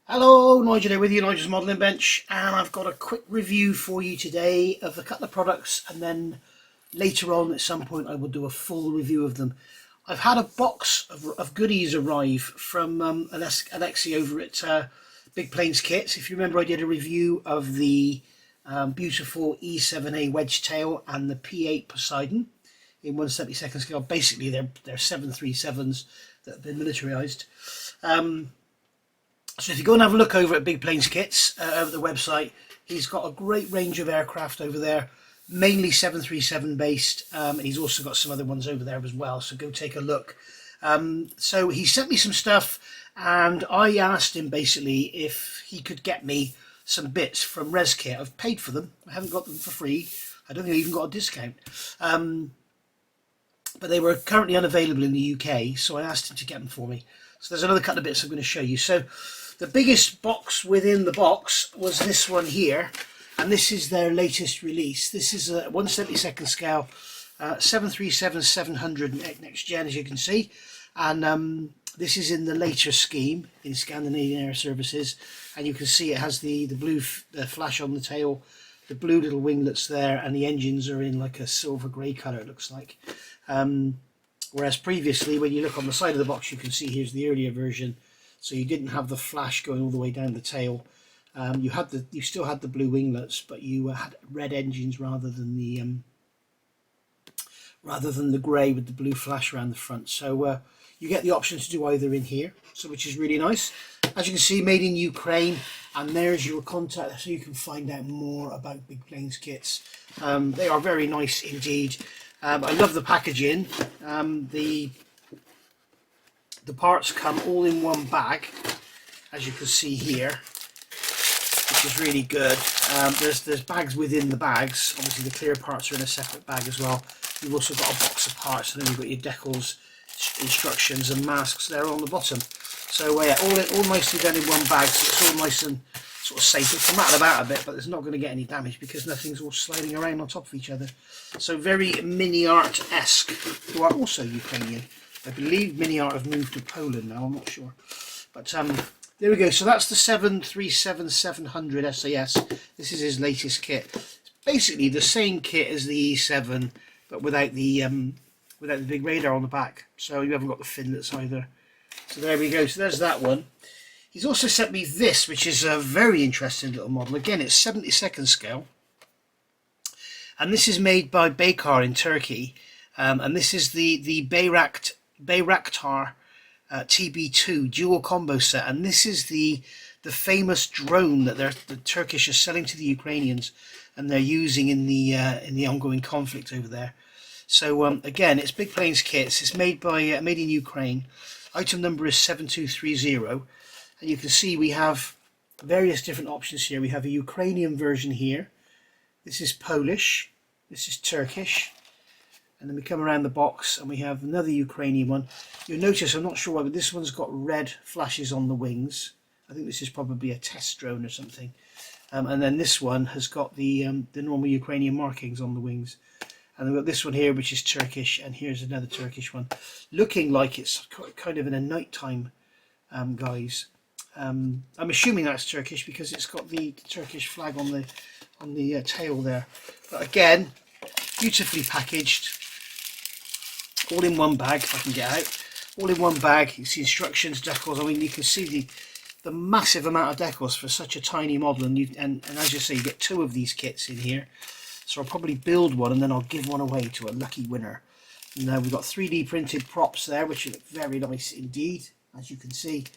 Hello, Nigel here with you, Nigel's Modelling Bench, and I've got a quick review for you today of a couple of products, and then later on at some point I will do a full review of them. I've had a box of goodies arrive from Aleksey over at Big Plains Kits. If you remember, I did a review of the beautiful E7A wedge tail and the P8 Poseidon in 1/72 scale. Basically, they're 737s that have been militarized. So if you go and have a look over at Big Plains Kits, over the website, he's got a great range of aircraft over there, mainly 737 based, and he's also got some other ones over there as well, so go take a look. So he sent me some stuff, and I asked him basically if he could get me some bits from Reskit. I've paid for them, I haven't got them for free, I don't think I even got a discount. But they were currently unavailable in the UK, so I asked him to get them for me. So there's another couple of bits I'm going to show you. So the biggest box within the box was this one here, and this is their latest release. This is a 1/72 scale 737-700 next gen, as you can see, and this is in the later scheme in Scandinavian Air Services, and you can see it has the blue flash on the tail, the blue little winglets there, and the engines are in like a silver grey colour, it looks like. Whereas previously, when you look on the side of the box, you can see here's the earlier version. So you didn't have the flash going all the way down the tail. You still had the blue winglets, but you had red engines rather than the grey with the blue flash around the front. So you get the option to do either in here, so which is really nice. As you can see, made in Ukraine, and there's your contact, so you can find out more about Big Plains Kits. They are very nice indeed. I love the packaging. The parts come all in one bag, as you can see here, which is really good. There's bags within the bags. Obviously the clear parts are in a separate bag as well. You've also got a box of parts, and then you've got your decals, instructions and masks there on the bottom. So yeah, all nicely done in one bag, so it's all nice and sort of safe. It's rattled about a bit, but it's not going to get any damage because nothing's all sliding around on top of each other. So very Mini Art-esque, who are also Ukrainian. I believe Mini Art have moved to Poland now, I'm not sure. But there we go. So that's the 737-700 SAS. This is his latest kit. It's basically the same kit as the E7, but without the big radar on the back. So you haven't got the finlets either. So there we go. So there's that one. He's also sent me this, which is a very interesting little model. Again, it's 72nd scale. And this is made by Baykar in Turkey. And this is the Bayraktar TB2 Dual Combo set, and this is the famous drone that the Turkish are selling to the Ukrainians, and they're using in the ongoing conflict over there. So again, it's Big Plains Kits. It's made in Ukraine. Item number is 7230, and you can see we have various different options here. We have a Ukrainian version here. This is Polish. This is Turkish. And then we come around the box and we have another Ukrainian one. You'll notice, I'm not sure why, but this one's got red flashes on the wings. I think this is probably a test drone or something. And then this one has got the normal Ukrainian markings on the wings. And we've got this one here, which is Turkish, and here's another Turkish one, looking like it's kind of in a nighttime guise. I'm assuming that's Turkish because it's got the Turkish flag on the tail there. But again, beautifully packaged. All in one bag, if I can get out. All in one bag. You see instructions, decals. I mean, you can see the massive amount of decals for such a tiny model. And as you say, you get two of these kits in here. So I'll probably build one and then I'll give one away to a lucky winner. Now we've got 3D printed props there, which look very nice indeed, as you can see.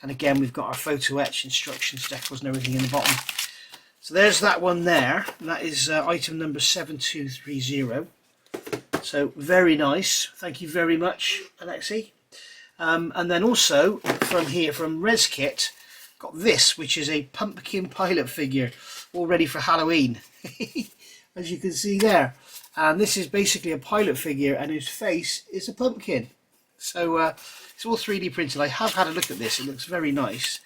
And again, we've got our photo etch, instructions, decals and everything in the bottom. So there's that one there. And that is item number 7230. So very nice, thank you very much, Aleksey. And then also from here, from Reskit, got this, which is a pumpkin pilot figure, all ready for Halloween, as you can see there. And this is basically a pilot figure, and his face is a pumpkin. So it's all 3D printed. I have had a look at this; it looks very nice.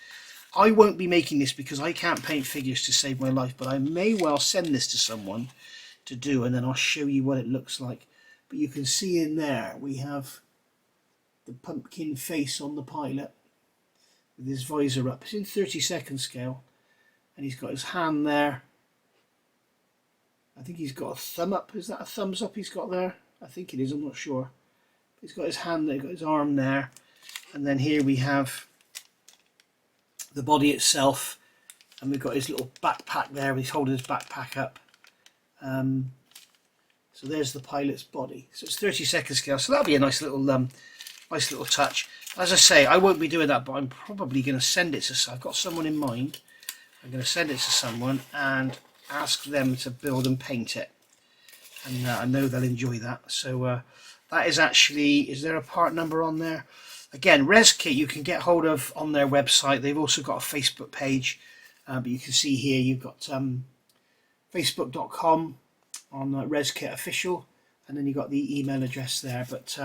I won't be making this because I can't paint figures to save my life, but I may well send this to someone to do, and then I'll show you what it looks like. But you can see in there we have the pumpkin face on the pilot with his visor up. It's in 30-second scale, and he's got his hand there. I think he's got a thumb up. Is that a thumbs up he's got there? I think it is, I'm not sure. He's got his hand there, got his arm there, and then here we have the body itself, and we've got his little backpack there. He's holding his backpack up. So there's the pilot's body. So it's 30-second scale. So that'll be a nice little touch. As I say, I won't be doing that, but I'm probably going to send it to. I've got someone in mind. I'm going to send it to someone and ask them to build and paint it, and I know they'll enjoy that. So that is actually. Is there a part number on there? Again, Reskit you can get hold of on their website. They've also got a Facebook page, but you can see here you've got facebook.com on Reskit Official, and then you've got the email address there. But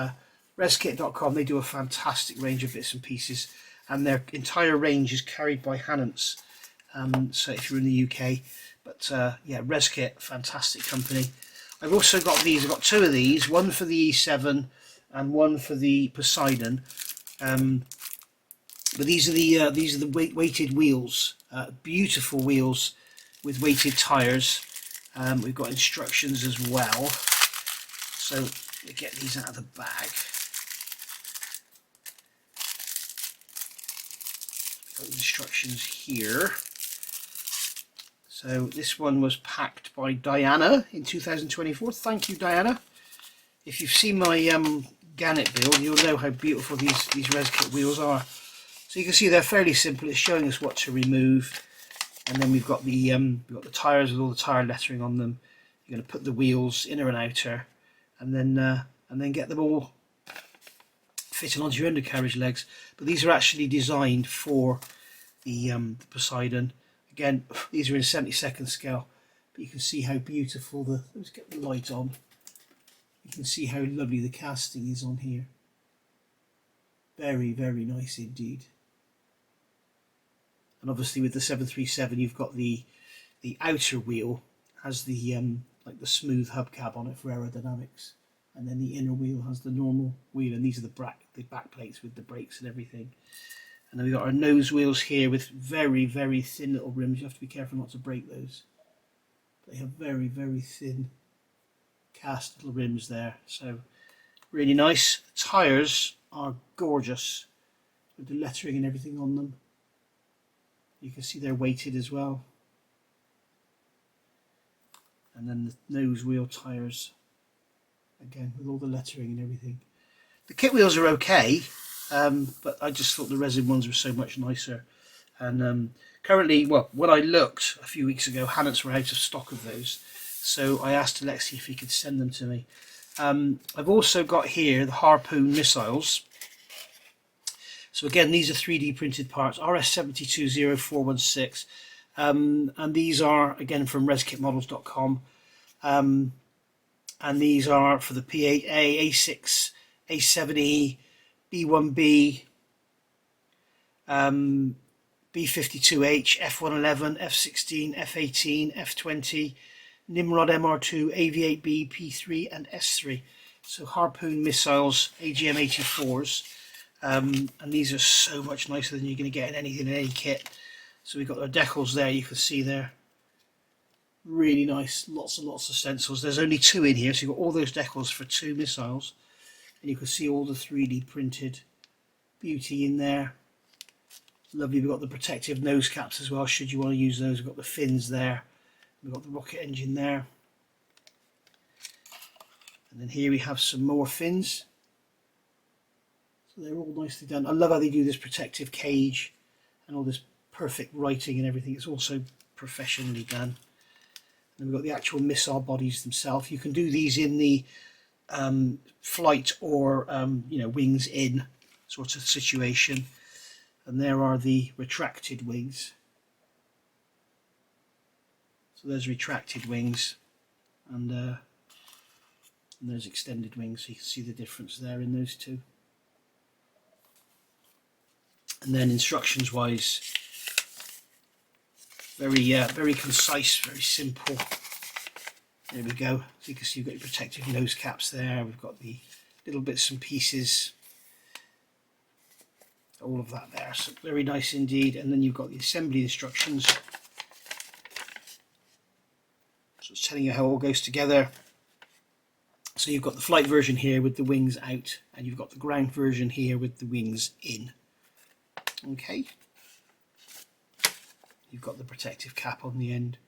Reskit.com, they do a fantastic range of bits and pieces, and their entire range is carried by Hannants. So if you're in the UK, but yeah, Reskit, fantastic company. I've also got these. I've got two of these, one for the E7 and one for the Poseidon. But these are the weighted wheels, beautiful wheels with weighted tyres. We've got instructions as well. So we get these out of the bag. Got instructions here. So this one was packed by Diana in 2024. Thank you, Diana. If you've seen my Gannet build, you'll know how beautiful these Reskit wheels are. So you can see they're fairly simple. It's showing us what to remove, and then we've got the tyres with all the tyre lettering on them. You're going to put the wheels inner and outer, and then get them all fitting onto your undercarriage legs. But these are actually designed for the Poseidon. Again, these are in 70-second scale, but you can see how beautiful let's get the light on. You can see how lovely the casting is on here. Very, very nice indeed. And obviously with the 737, you've got the outer wheel has the like the smooth hubcap on it for aerodynamics, and then the inner wheel has the normal wheel, and these are the back plates with the brakes and everything. And then we've got our nose wheels here with very, very thin little rims. You have to be careful not to break those. They have very, very thin cast little rims there. So really nice. The tyres are gorgeous with the lettering and everything on them. You can see they're weighted as well. And then the nose wheel tyres, again with all the lettering and everything. The kit wheels are okay, but I just thought the resin ones were so much nicer. And currently, well, when I looked a few weeks ago, Hannants were out of stock of those, so I asked Aleksey if he could send them to me. I've also got here the Harpoon Missiles. So again, these are 3D printed parts, RS720416, and these are again from reskitmodels.com, and these are for the P8A, A6, A7E, B1B, B52H, F111, F16, F18, F20, Nimrod MR2, AV8B, P3 and S3. So Harpoon Missiles, AGM84s, and these are so much nicer than you're going to get in anything in any kit. So we've got our decals there, you can see there. Really nice, lots and lots of stencils. There's only two in here, so you've got all those decals for two missiles. And you can see all the 3D printed beauty in there. Lovely. We've got the protective nose caps as well, should you want to use those. We've got the fins there. We've got the rocket engine there. And then here we have some more fins. So they're all nicely done. I love how they do this protective cage and all this perfect writing and everything. It's also professionally done. And we've got the actual missile bodies themselves. You can do these in the flight or wings in sort of situation. And there are the retracted wings. So there's retracted wings, and there's extended wings. So you can see the difference there in those two. And then instructions wise, very concise, very simple. There we go. So you can see you've got your protective nose caps there. We've got the little bits and pieces all of that there. So very nice indeed. And then you've got the assembly instructions. So it's telling you how it all goes together. So you've got the flight version here with the wings out, and you've got the ground version here with the wings in. Okay. You've got the protective cap on the end.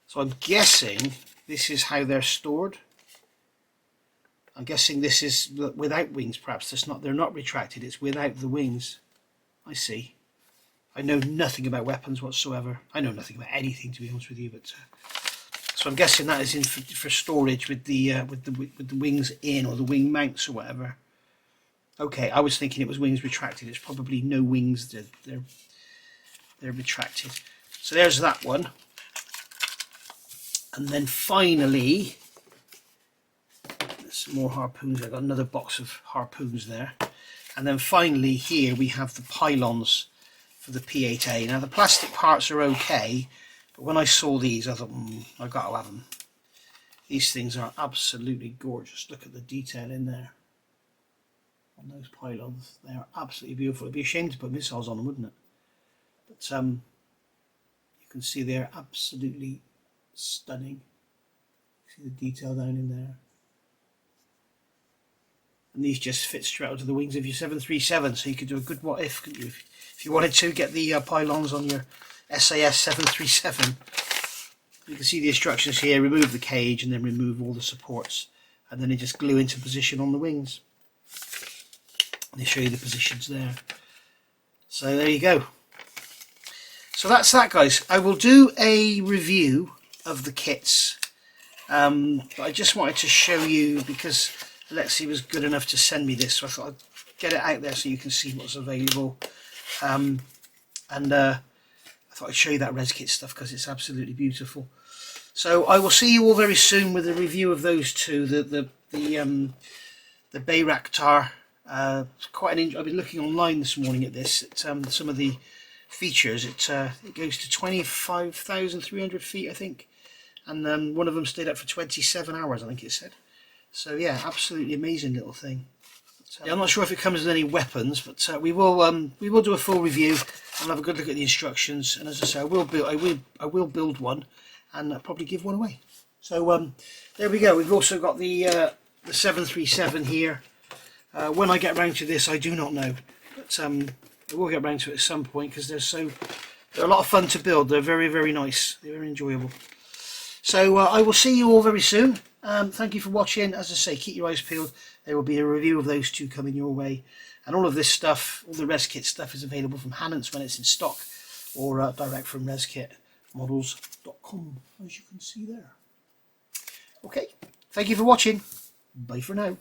So I'm guessing this is how they're stored. I'm guessing this is without wings, perhaps. They're not retracted, it's without the wings. I see. I know nothing about weapons whatsoever. I know nothing about anything, to be honest with you, but so I'm guessing that is in for storage with the wings in, or the wing mounts or whatever. Okay, I was thinking it was wings retracted. It's probably no wings. They're retracted. So there's that one. And then finally, there's some more harpoons. I've got another box of harpoons there. And then finally here we have the pylons for the P8A. Now the plastic parts are okay, but when I saw these I thought, I've got to have them. These things are absolutely gorgeous. Look at the detail in there on those pylons. They are absolutely beautiful. It'd be a shame to put missiles on them, wouldn't it? But you can see they're absolutely stunning. See the detail down in there. And these just fit straight onto the wings of your 737, so you could do a good what if, couldn't you? If you wanted to get the pylons on your SAS 737. You can see the instructions here: remove the cage and then remove all the supports, and then they just glue into position on the wings. They show you the positions there. So there you go. So that's that, guys. I will do a review of the kits, but I just wanted to show you because Aleksey was good enough to send me this, so I thought I'd get it out there so you can see what's available. I thought I'd show you that Reskit stuff because it's absolutely beautiful. So I will see you all very soon with a review of those two. The Bayraktar. Quite an. I've been looking online this morning at this. Some of the features. It goes to 25,300 feet, I think, and one of them stayed up for 27 hours, I think it said. So yeah, absolutely amazing little thing. Yeah, I'm not sure if it comes with any weapons, but we will do a full review and have a good look at the instructions. And as I say, I will build one and probably give one away. So there we go. We've also got the 737 here. When I get round to this, I do not know, but I will get round to it at some point because they're a lot of fun to build. They're very, very nice. They're very enjoyable. So I will see you all very soon. Thank you for watching. As I say, keep your eyes peeled. There will be a review of those two coming your way. And all of this stuff, all the Reskit stuff, is available from Hannants when it's in stock, or direct from reskitmodels.com, as you can see there. Okay, thank you for watching. Bye for now.